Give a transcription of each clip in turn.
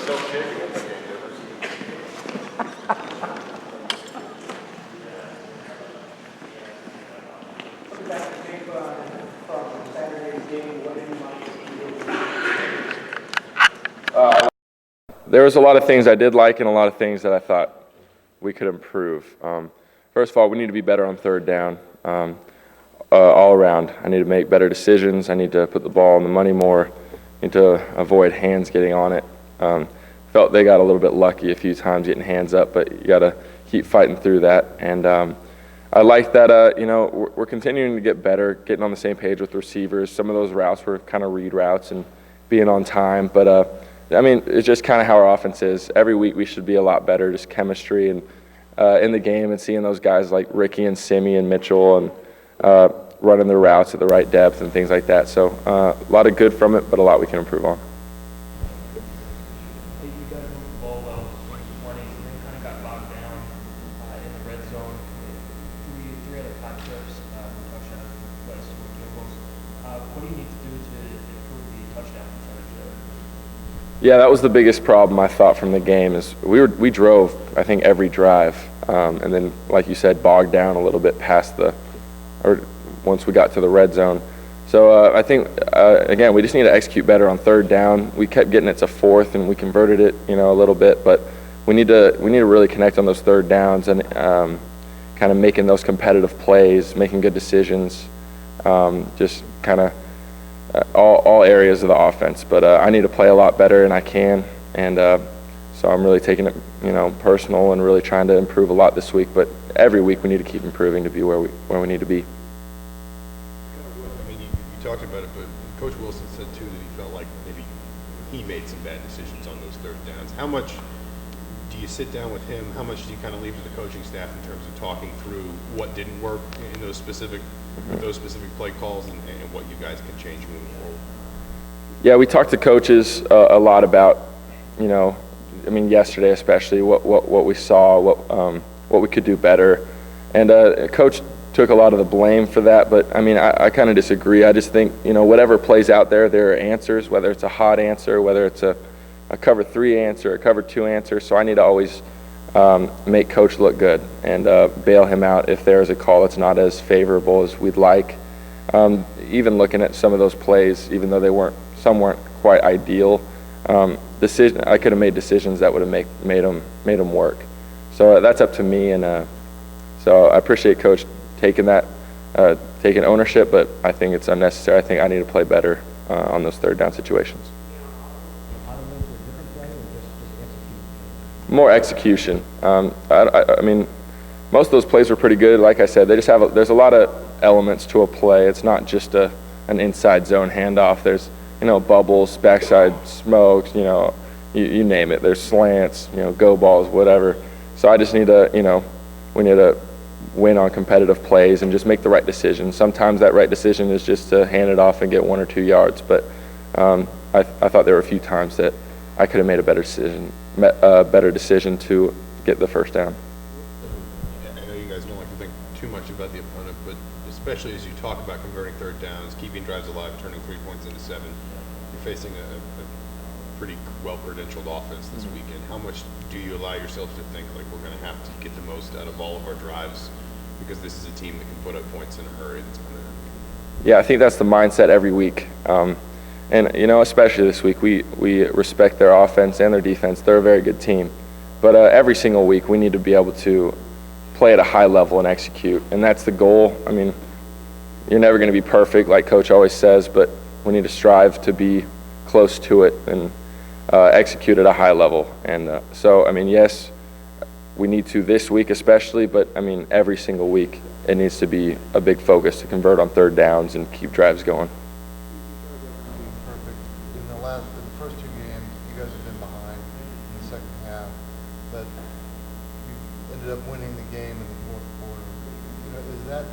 There was a lot of things I did like and a lot of things that I thought we could improve. First of all, we need to be better on third down all around. I need to make better decisions. I need to put the ball on the money more. I need to avoid hands getting on it. Felt they got a little bit lucky a few times getting hands up, but you got to keep fighting through that. And I like that, we're continuing to get better, getting on the same page with receivers. Some of those routes were kind of read routes and being on time, but it's just kind of how our offense is. Every week we should be a lot better, just chemistry and in the game, and seeing those guys like Ricky and Simi and Mitchell and running their routes at the right depth and things like that. So a lot of good from it, but a lot we can improve on. You guys moved the ball well this morning, and then kind of got bogged down in the red zone. Three other hot trips, touchdown, plus field goals. What do you need to do to improve the touchdown percentage there? Yeah, that was the biggest problem I thought from the game. Is we drove, I think, every drive, and then, like you said, bogged down a little bit once we got to the red zone. So I think again, we just need to execute better on third down. We kept getting it to fourth, and we converted it, a little bit, but we need to really connect on those third downs and kind of making those competitive plays, making good decisions, just kind of. All areas of the offense, but I need to play a lot better, and I can, and so I'm really taking it, personal, and really trying to improve a lot this week. But every week we need to keep improving to be where we need to be. I mean, you talked about it, but Coach Wilson said too that he felt like maybe he made some bad decisions on those third downs. How much do you sit down with him? How much do you kind of leave to the coaching staff in terms of talking through what didn't work in those specific play calls and what you guys can change moving forward? Yeah, we talked to coaches a lot about, yesterday especially, what we saw, what we could do better, and Coach took a lot of the blame for that. But I kind of disagree. I just think whatever plays out there are answers, whether it's a hot answer, whether it's a cover 3 answer, a cover 2 answer. So I need to always make Coach look good and bail him out if there is a call that's not as favorable as we'd like. Even looking at some of those plays, even though some weren't quite ideal, I could have made decisions that would have made them work. So that's up to me, and so I appreciate Coach taking ownership, but I think it's unnecessary. I think I need to play better on those third down situations. More execution. Most of those plays were pretty good. Like I said, there's a lot of elements to a play. It's not just an inside zone handoff. There's bubbles, backside smokes, you name it. There's slants, go balls, whatever. So I just need to, we need to win on competitive plays and just make the right decision. Sometimes that right decision is just to hand it off and get 1 or 2 yards. But I thought there were a few times that I could have made a better decision to get the first down. I know you guys don't like to think too much about the opponent, but especially as you talk about converting third downs, keeping drives alive, turning 3 points into 7, you're facing a pretty well-credentialed offense this weekend. How much do you allow yourself to think like we're going to have to get the most out of all of our drives because this is a team that can put up points in a hurry? Yeah, I think that's the mindset every week. And, especially this week, we respect their offense and their defense. They're a very good team. But every single week, we need to be able to play at a high level and execute. And that's the goal. You're never going to be perfect, like Coach always says, but we need to strive to be close to it and execute at a high level. And so, yes, we need to this week especially, but, every single week, it needs to be a big focus to convert on third downs and keep drives going. In the first 2 games, you guys have been behind in the second half, but you ended up winning the game in the fourth quarter. Is that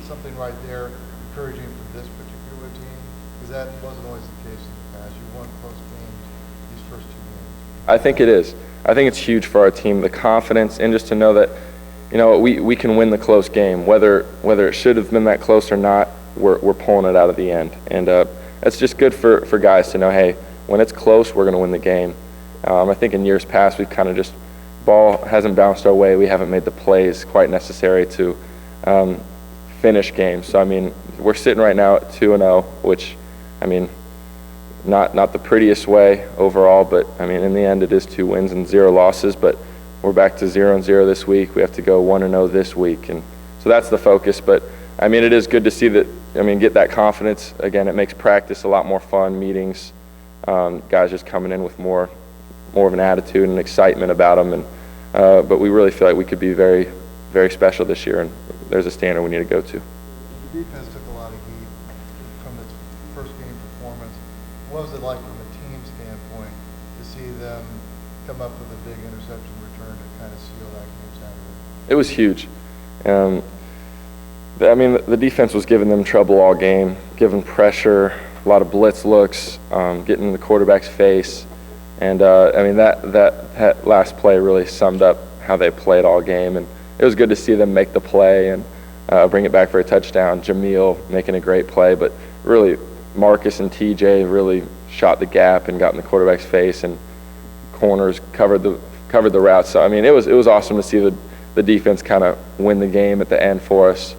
something right there encouraging for this particular team? Because that wasn't always the case in the past. You won close games these first 2 games. I think it is. I think it's huge for our team, the confidence, and just to know that, we can win the close game. Whether it should have been that close or not, we're pulling it out at the end. And it's just good for guys to know, hey, when it's close, we're going to win the game. I think in years past we've kind of just, ball hasn't bounced our way. We haven't made the plays quite necessary to finish games. So, I mean, we're sitting right now at 2-0, which, I mean, not the prettiest way overall, but, I mean, in the end it is 2 wins and 0 losses, but we're back to 0-0 this week. We have to go 1-0 this week, and so that's the focus. But, I mean, it is good to see that, I mean, get that confidence. Again, it makes practice a lot more fun, meetings, guys just coming in with more of an attitude and excitement about them, and but we really feel like we could be very, very special this year, and there's a standard we need to go to. The defense took a lot of heat from its first game performance. What was it like from a team standpoint to see them come up with a big interception return to kind of seal that game Saturday? It was huge. I mean, the defense was giving them trouble all game, giving pressure, a lot of blitz looks, getting in the quarterback's face. And, I mean, that last play really summed up how they played all game. And it was good to see them make the play and bring it back for a touchdown. Jameel making a great play. But really, Marcus and TJ really shot the gap and got in the quarterback's face, and corners covered the route. So, I mean, it was awesome to see the defense kind of win the game at the end for us.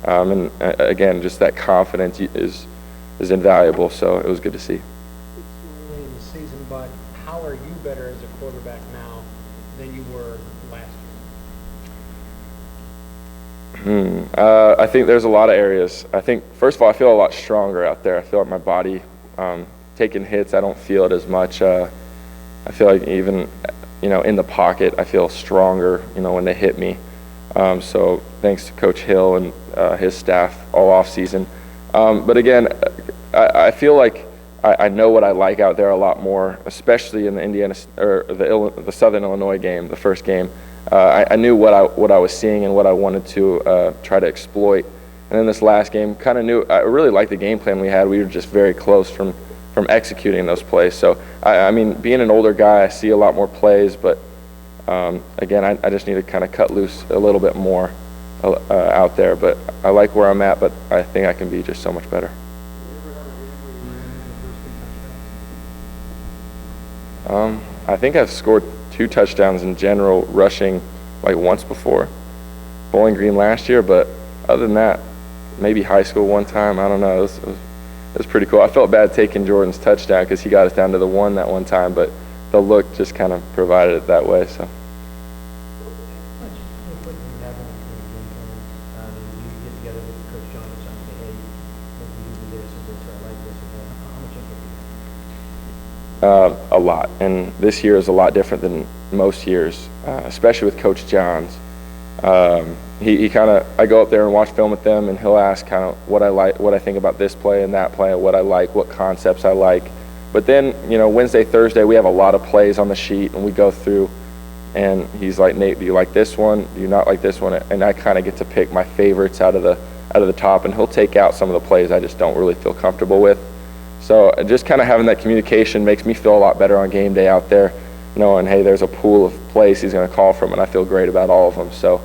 And, again, just that confidence is invaluable. So it was good to see. It's early in the season, but how are you better as a quarterback now than you were last year? I think there's a lot of areas. I think, first of all, I feel a lot stronger out there. I feel like my body, taking hits, I don't feel it as much. I feel like even, in the pocket, I feel stronger, when they hit me. So thanks to Coach Hill and his staff all off season. But again, I feel like I know what I like out there a lot more, especially in the Indiana or the Southern Illinois game, the first game. I knew what I was seeing and what I wanted to try to exploit. And then this last game, kind of knew I really liked the game plan we had. We were just very close from executing those plays. So I mean, being an older guy, I see a lot more plays, but again, I just need to kind of cut loose a little bit more out there. But I like where I'm at, but I think I can be just so much better. I think I've scored 2 touchdowns in general, rushing like once before, Bowling Green last year, but other than that, maybe high school one time. I don't know. It was pretty cool. I felt bad taking Jordan's touchdown because he got us down to the 1 that one time, but the look just kind of provided it that way. So. A lot, and this year is a lot different than most years, especially with Coach Johns. He kind of, I go up there and watch film with them, and he'll ask kind of what I like, what I think about this play and that play, what I like, what concepts I like. But then, Wednesday, Thursday, we have a lot of plays on the sheet, and we go through, and he's like, Nate, do you like this one? Do you not like this one? And I kind of get to pick my favorites out of the top, and he'll take out some of the plays I just don't really feel comfortable with. So just kind of having that communication makes me feel a lot better on game day out there, knowing, hey, there's a pool of plays he's going to call from, and I feel great about all of them. So,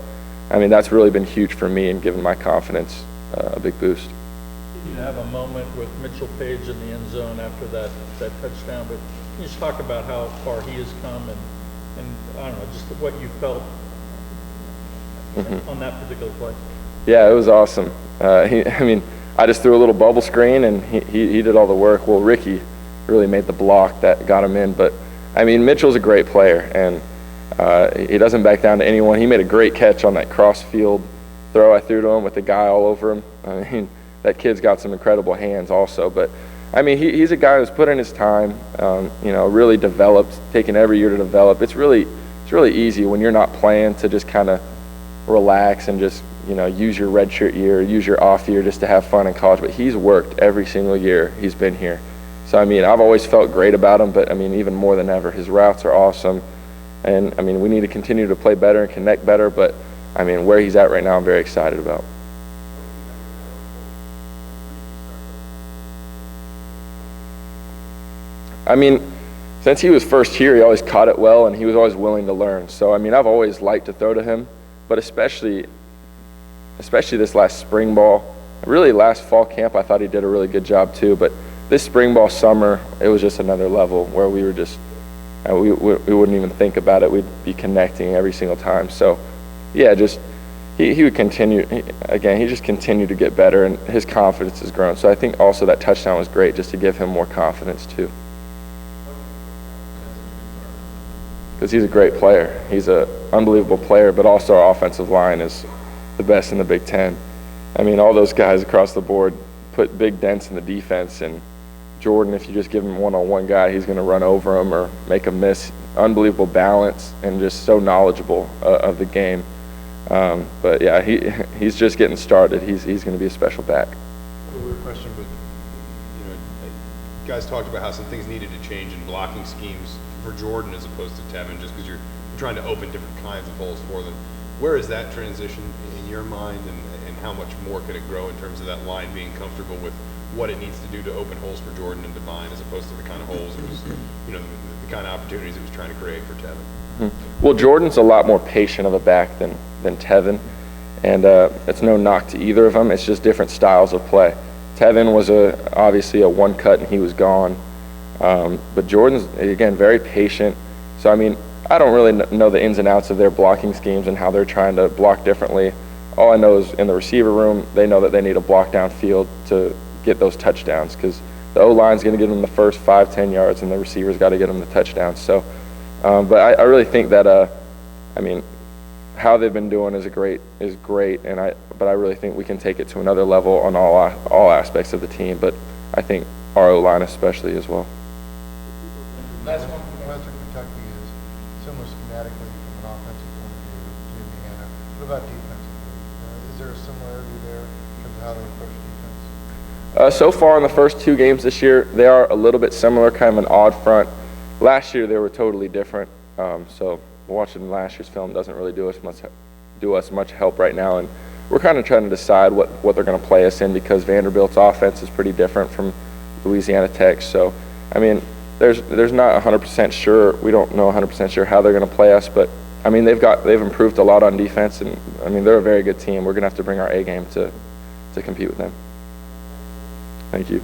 I mean, that's really been huge for me and given my confidence a big boost. You have a moment with Mitchell Page in the end zone after that touchdown, but can you just talk about how far he has come and I don't know, just what you felt on that particular play? Yeah, it was awesome. I just threw a little bubble screen, and he did all the work. Well, Ricky really made the block that got him in. But, I mean, Mitchell's a great player, and he doesn't back down to anyone. He made a great catch on that cross-field throw I threw to him with the guy all over him. I mean, that kid's got some incredible hands also. But, I mean, he's a guy who's put in his time, really developed, taken every year to develop. It's really easy when you're not playing to just kind of relax and just, use your redshirt year, use your off year just to have fun in college. But he's worked every single year he's been here. So, I mean, I've always felt great about him, but, I mean, even more than ever, his routes are awesome. And, I mean, we need to continue to play better and connect better, but, I mean, where he's at right now, I'm very excited about. I mean, since he was first here, he always caught it well, and he was always willing to learn. So, I mean, I've always liked to throw to him, but especially this last spring ball. Really, last fall camp, I thought he did a really good job too, but this spring ball summer, it was just another level where we were just we wouldn't even think about it. We'd be connecting every single time. So, yeah, just he would continue. He just continued to get better, and his confidence has grown. So I think also that touchdown was great just to give him more confidence too. Because he's a great player. He's an unbelievable player, but also our offensive line is the best in the Big Ten. I mean, all those guys across the board put big dents in the defense, and Jordan, if you just give him one-on-one guy, he's going to run over him or make him miss. Unbelievable balance and just so knowledgeable of the game. But yeah, he's just getting started. He's going to be a special back. A weird question, but guys talked about how some things needed to change in blocking schemes for Jordan as opposed to Tevin, just because you're trying to open different kinds of holes for them. Where is that transition in your mind, and how much more could it grow in terms of that line being comfortable with what it needs to do to open holes for Jordan and Divine, as opposed to the kind of holes it was, the kind of opportunities it was trying to create for Tevin? Mm-hmm. Well, Jordan's a lot more patient of a back than Tevin, and it's no knock to either of them. It's just different styles of play. Tevin was obviously a one cut and he was gone, but Jordan's again very patient. So I mean, I don't really know the ins and outs of their blocking schemes and how they're trying to block differently. All I know is in the receiver room, they know that they need to block downfield to get those touchdowns, because the O-line's going to get them the first 5-10 yards, and the receivers got to get them the touchdowns. So, but I really think that I mean, how they've been doing is great, but I really think we can take it to another level on all aspects of the team. But I think our O-line especially as well. Last one from Western Kentucky is similar schematically from an offensive point of view to Indiana. What about defensively? Is there a similarity there in terms of how they approach defense? So far in the first 2 games this year, they are a little bit similar, kind of an odd front. Last year they were totally different. So watching last year's film doesn't really do us much help right now, and we're kind of trying to decide what they're going to play us in, because Vanderbilt's offense is pretty different from Louisiana Tech. So I mean, there's not 100% sure. We don't know 100% sure how they're going to play us, but I mean they've improved a lot on defense, and I mean they're a very good team. We're going to have to bring our A game to compete with them. Thank you.